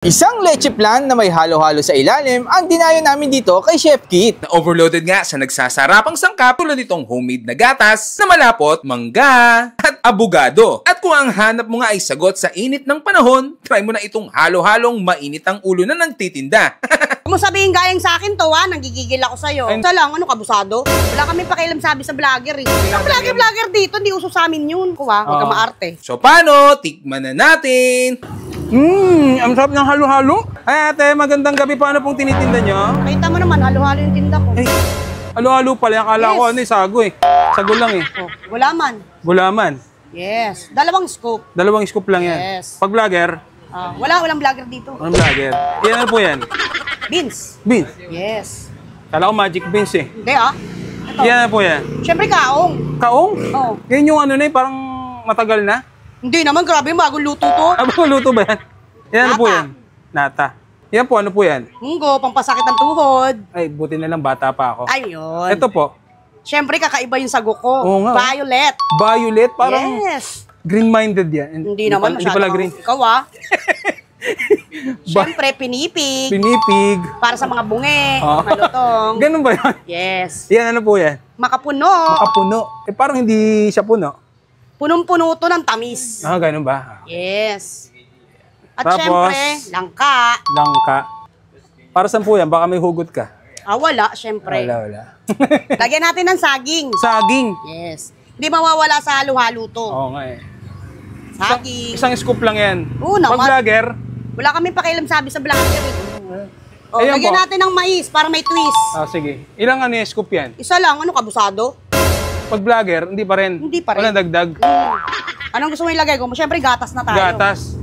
Isang leche plan na may halo-halo sa ilalim ang dinayo namin dito kay Chef Kit. Na overloaded nga sa nagsasarapang sangkap tulad nitong homemade na gatas na malapot, mangga, at abogado. At kung ang hanap mo nga ay sagot sa init ng panahon, try mo na itong halo-halong mainit ang ulo na nagtitinda. Kung mo sabihin galing sa akin to nagigigil ako sa'yo. Isa lang, kabusado? Wala kami pakialam sabi sa vlogger eh. Ang vlogger dito, hindi uso sa amin yun. Huwag ka maarte. So paano? Tikman na natin! Ang sarap ng halo-halo. Ay ate, magandang gabi. Paano pong tinitinda nyo? Kita mo naman, halo-halo yung tinda ko. Ay, halo-halo pala. Akala ko sago eh. Sago lang eh. Oh, gulaman. Gulaman. Yes. Dalawang scoop. Dalawang scoop lang yan. Yes. Pag vlogger? Walang vlogger dito. Walang vlogger. Yan ano po yan? Beans. Beans? Yes. Kala ko magic beans eh. Hindi Ito. Yan ano po yan? Siyempre kaong. Kaong? Oo. Yan yung ano na eh, parang matagal na. Hindi naman, grabe, bagong luto to. Bagong luto ba yan? Yan ano po yan? Nata. Yan po, ano po yan? Munggo, pampasakit ng tuhod. Ay, buti na lang bata pa ako. Ayun. Ito po. Siyempre, kakaiba yung sago ko. Oo nga. Violet. Violet? Parang Yes. green-minded yan. Hindi naman, Hindi pala green. Ikaw Siyempre, pinipig. Pinipig. Para sa mga bunge, Oh. mga lutong. Ganun ba yan? Yes. Yan, ano po yan? Makapuno. Makapuno. Eh, parang hindi siya puno. Punong-puno to ng tamis. Ganun ba? Yes. At Tapos, syempre, langka. Langka. Para saan po yan? Baka may hugot ka. Wala, syempre. Wala. Lagyan natin ng saging. Saging. Yes. Hindi mawawala sa halo-halo to. Oo nga eh. Saging. Isang scoop lang yan. Oo naman. Pag vlogger, Wala kami pakialam sabi sa vlogger. Ayan Lagyan po. natin ng mais para may twist. sige. Ilang ano yung scoop yan? Isa lang, kabusado? Pag vlogger, hindi pa rin. Hindi pa rin. Walang dagdag. Anong gusto mo ilagay ko? Siyempre, gatas na tayo. Gatas.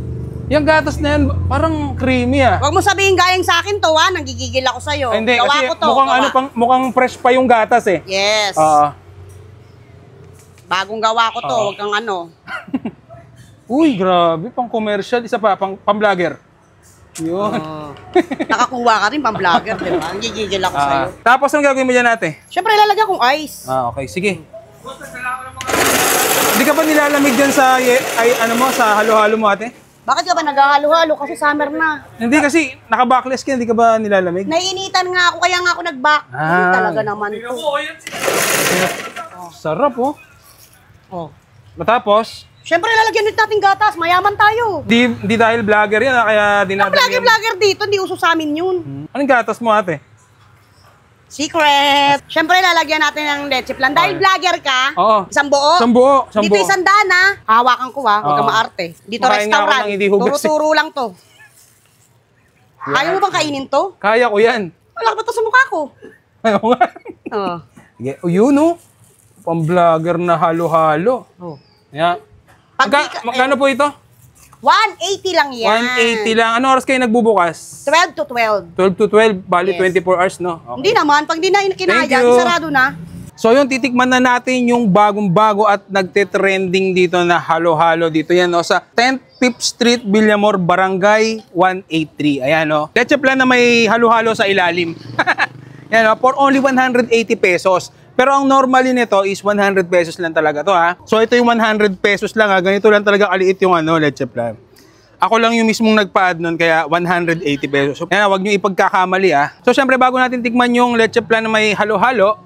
Yung gatas na yan, parang creamy ah. Huwag mo sabihin galing sa akin to nagigigil ako sa'yo. Ay, hindi, Gawa kasi ko to. mukhang fresh pa yung gatas eh. Yes. Bagong gawa ko to, huwag kang Uy, grabe, pang commercial, isa pa, pang vlogger. Yun. Nakakuha ka rin pang vlogger, di ba? Nagigigil ako sa'yo. Tapos anong gagawin mo dyan ate? Siyempre, lalagyan kong ice. Okay, sige. Hindi ka ba nilalamig dyan sa, sa halo-halo mo ate? Bakit ka ba naghahalo-halo? Kasi summer na. Hindi kasi, naka-backless ka, hindi ka ba nilalamig? Naiinitan nga ako, kaya nga ako nag-back. Talaga naman to. Sarap oh. Matapos, Siyempre, lalagyan ulit natin gatas. Mayaman tayo. di dahil vlogger yan, kaya dinadala yan. Vlogger dito, hindi uso sa amin yun. Anong gatas mo ate? Secret. Siyempre, lalagyan natin ng leche plan. Dahil vlogger ka, Oo. isang buo. Isang buo. Dito 100 Hawakan ko huwag ka maarte. Dito Makain nga ako restaurant. ng hindi hugas eh. Turo-turo lang to. Ayaw mo bang kainin to? Kaya ko yan. Wala ka ba to sa mukha ko? Ayaw nga. Sige, yun oh. Pang-vlogger na halo-halo. Yeah. Magkano po ito? 180 lang yan. 180 lang. Ano oras kayo nagbubukas? 12 to 12. 12 to 12, bali Yes. 24 hours, no? Okay. Hindi naman, pag di na kinaya, Thank you. sarado na. So yun, titikman na natin yung bagong-bago at nagte-trending dito na halo-halo dito. Yan, no? Sa 10th 5th Street, Villamor, Barangay 183. Ayan, no? Leche plan na may halo-halo sa ilalim. Yan, no? For only 180 pesos. Pero ang normally nito is 100 pesos lang talaga to ha. So ito yung 100 pesos lang ha. Ganito lang talaga kaliit yung leche plan. Ako lang yung mismong nagpa-add nun kaya 180 pesos. So yan, wag nyo ipagkakamali ha. So syempre bago natin tikman yung leche plan na may halo-halo,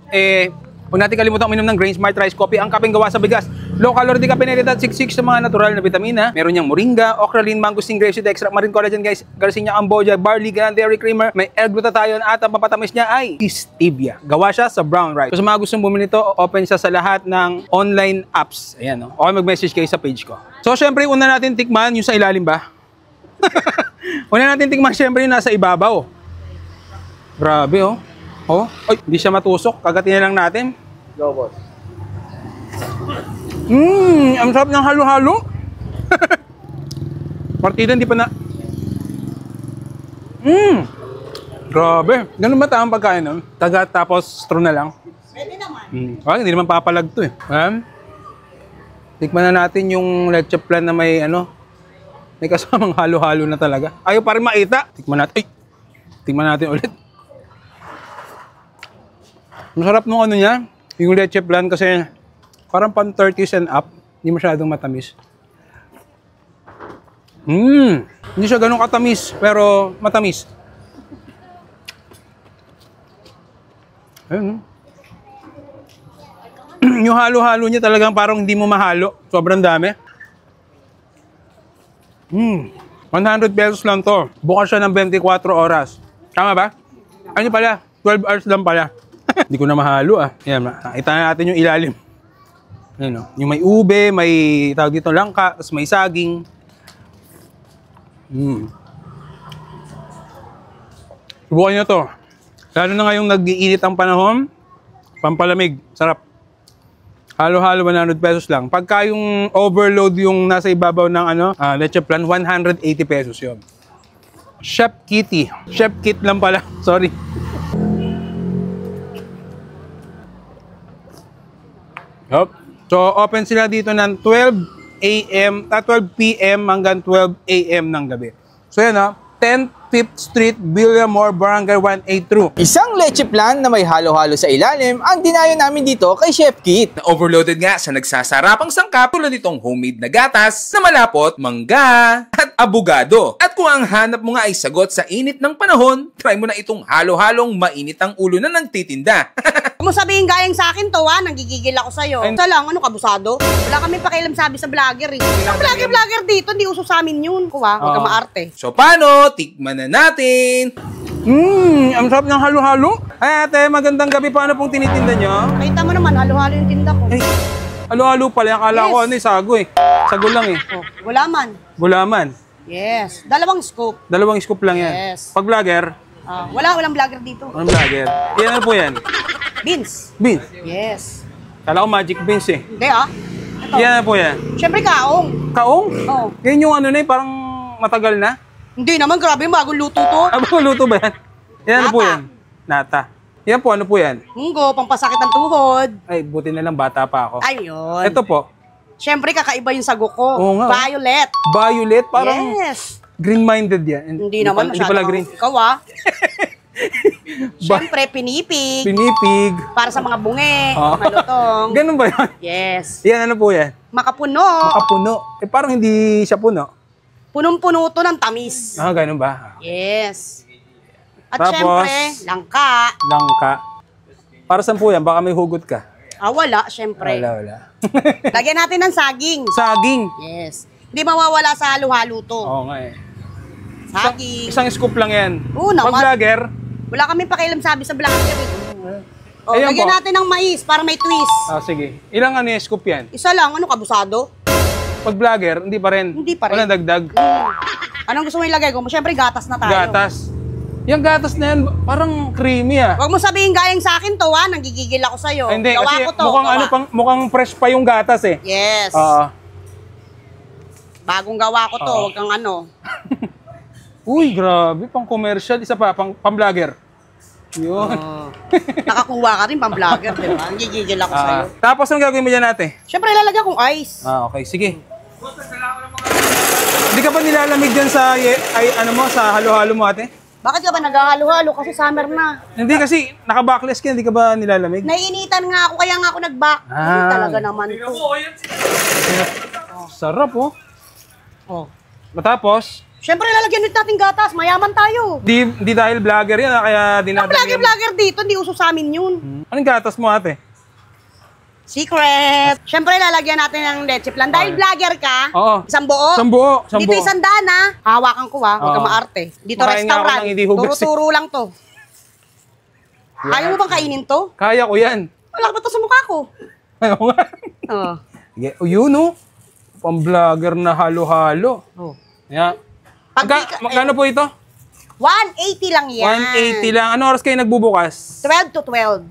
huwag natin kalimutan uminom ng Grain Smart Rice Coffee. Ang kapeng gawa sa bigas. Low calorie, di ka pinilitan, siksik sa mga natural na vitamina. Meron niyang moringa, ocralin, mangosteen, grapeseed extract, marine collagen guys, Garcinia amboja, barley, dairy creamer, may L-glutathione at ang papatamis niya ay stevia. Gawa siya sa brown rice. So sa mga gustong bumili nito, open siya sa lahat ng online apps. Ayan, no? Okay, mag-message kayo sa page ko. So syempre, una natin tikman yung sa ilalim ba? Una natin tikman syempre yung nasa ibabaw. Grabe oh. Ay, hindi siya matusok. Kagatin na lang natin. Go, boss. Ang sarap ng halo-halo. Partida, hindi pa na... Grabe. Ganun ba tamang pagkain nun? Taga tapos straw na lang? Pwede naman. Hindi naman papalag to eh. Tikman na natin yung leche plan na may may kasamang halo-halo na talaga. Ayaw pa rin makita. Tikman natin. Tikman natin ulit. Masarap nung niya. Yung leche plan kasi parang pan 30s and up. Hindi masyadong matamis. Hindi siya ganun katamis, pero matamis. Ayun. Yung halo-halo niya talagang parang hindi mo mahalo. Sobrang dami. 100 pesos lang to. Bukas siya ng 24 oras. Tama ba? Ano pala? 12 hours lang pala. Hindi ko na mahalo ah. Yan, nakita na natin yung ilalim. Yan, no? Yung may ube, may tawag dito langka, tapos may saging. Subukan nyo to. Lalo na ngayong nag-iinit ang panahon, pampalamig, sarap. Halo-halo 100 pesos lang. Pagka yung overload yung nasa ibabaw ng leche plan, 180 pesos yun. Chef Kitty. Chef Kit lang pala. Sorry. Yup. So, open sila dito ng 12 p.m. hanggang 12 a.m. ng gabi. So, yan 10th 5th Street, Villamor, Barangay 182. Isang leche plan na may halo-halo sa ilalim ang dinayo namin dito kay Chef Kit. Na overloaded nga sa nagsasarapang sangkap tulad nitong homemade na gatas na malapot, mangga, at abogado. At kung ang hanap mo nga ay sagot sa init ng panahon, try mo na itong halo-halong mainit ang ulo na nagtitinda. Kung mo sabihin gayang sa akin to, nanggigigil ako sa'yo. Isa lang, kabusado? Wala kami pakialam sabi sa vlogger eh. Ang vlogger dito, hindi uso sa amin yun. Huwag ka maarte. So paano? Tikman na natin. Ang sarap ng halo-halo. Ay ate, magandang gabi. Paano pong tinitinda nyo? Kita mo naman, halo-halo yung tinda ko. Ay, halo-halo pala. Akala ko sago eh. Sago lang eh. Oh, gulaman. Gulaman. Yes. Dalawang scoop. Dalawang scoop lang yan. Yes. Pag vlogger? Walang vlogger dito. Anong vlogger? Yan ano po yan? Beans. Beans? Yes. Kala ko magic beans eh. Hindi Ito. Yan ano po yan? Siyempre kaong. Kaong? Oo. Yan yung parang matagal na? Hindi naman, grabe, bagong luto to. Bagong luto ba yan? Yan ano po yan? Nata. Yan po, ano po yan? Munggo, pampasakit ng tuhod. Ay, buti na lang bata pa ako. Ayun. Ito po. Siyempre, kakaiba yung sago ko. Oo nga. Violet. Violet, parang Yes. green-minded yan. Hindi naman Hindi masyado. pala green. Ikaw Siyempre, pinipig. Pinipig. Para sa mga bunge, Oh. mga lutong. Ganun ba yan? Yes. Yan, ano po yan? Makapuno. Makapuno. Parang hindi siya puno. Punong-puno to ng tamis. Ganun ba? Yes. At Tapos, syempre, langka. Langka. Para saan po yan? Baka may hugot ka. Wala, syempre. Wala. Lagyan natin ng saging. Saging. Yes. Hindi mawawala sa halo-halo to. Oo nga eh. Saging. Isang scoop lang yan. Oo naman. Pag vlogger, Wala kami pakialam sabi sa vlogger. Ayan Lagyan po. natin ng mais para may twist. sige. Ilang yung scoop yan? Isa lang, kabusado? Pag vlogger, hindi pa rin. Hindi pa rin. Walang dagdag. Anong gusto mo ilagay ko? Siyempre, gatas na tayo. Gatas. Yung gatas na yan, parang creamy ah. Huwag mo sabihin gayang sa akin to, nanggigigil ako sa'yo. Ay, hindi, Gawa kasi ko to. mukhang, mukhang fresh pa yung gatas eh. Yes. Bagong gawa ko to, huwag kang Uy, grabe, pang commercial. Isa pa, pang vlogger. Yun. Nakakuha ka rin pang vlogger, di ba? Nanggigigil ako sa'yo. Tapos, anong gagawin mo dyan ate? Siyempre, lalagyan kong ice. Okay, sige. Hindi ka ba nilalamig dyan sa, sa halo-halo mo ate? Bakit ka ba naghahalo-halo? Kasi summer na. Hindi kasi, naka-backless ka, hindi ka ba nilalamig? Naiinitan nga ako, kaya nga ako nag-back. Talaga naman to. Sarap oh. Matapos, Siyempre, lalagyan ulit natin gatas. Mayaman tayo. di dahil vlogger yan kaya Ang dinadagyan. vlogger dito, hindi uso sa amin yun. Anong gatas mo ate? Secret. Siyempre, lalagyan natin ng leche plan. Dahil vlogger ka, Oo. isang buo. Isang buo. Dito isang daan hawakan ko huwag ka maarte. Dito Makain nga ako restaurant. ng hindi hugas eh. Turo-turo lang to. Ayaw mo bang kainin to? Kaya ko yan. Wala ka ba to sa mukha ko? Ayaw nga. Oh. Sige. Yun oh. Pang-vlogger na halo-halo. Yeah. Magkano po ito? 180 lang yan. 180 lang. Ano oras kayo nagbubukas? 12 to 12.